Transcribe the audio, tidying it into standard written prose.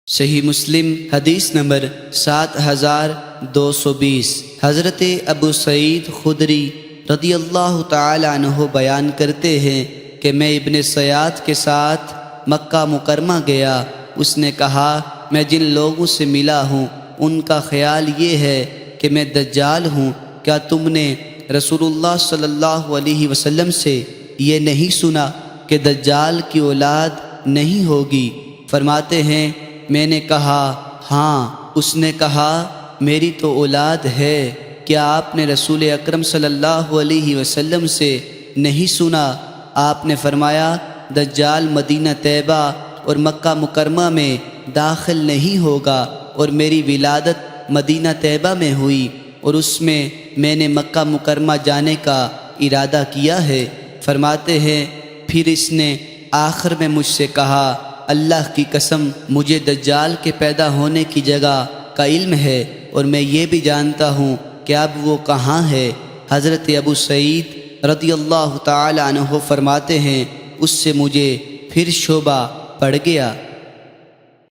صحیح مسلم حدیث نمبر 7220۔ حضرت ابو سعید خدری رضی اللہ تعالی عنہ بیان کرتے ہیں کہ میں ابن سیاد کے ساتھ مکہ مکرمہ گیا۔ اس نے کہا میں جن لوگوں سے ملا ہوں ان کا خیال یہ ہے کہ میں دجال ہوں، کیا تم نے رسول اللہ صلی اللہ علیہ وسلم سے یہ نہیں سنا کہ دجال کی اولاد نہیں ہوگی؟ فرماتے ہیں میں نے کہا ہاں۔ اس نے کہا میری تو اولاد ہے، کیا آپ نے رسول اکرم صلی اللہ علیہ وسلم سے نہیں سنا؟ آپ نے فرمایا دجال مدینہ طیبہ اور مکہ مکرمہ میں داخل نہیں ہوگا، اور میری ولادت مدینہ طیبہ میں ہوئی اور اس میں میں نے مکہ مکرمہ جانے کا ارادہ کیا ہے۔ فرماتے ہیں پھر اس نے آخر میں مجھ سے کہا اللہ کی قسم مجھے دجال کے پیدا ہونے کی جگہ کا علم ہے، اور میں یہ بھی جانتا ہوں کہ اب وہ کہاں ہے۔ حضرت ابو سعید رضی اللہ تعالی عنہ فرماتے ہیں اس سے مجھے پھر شبہ پڑ گیا۔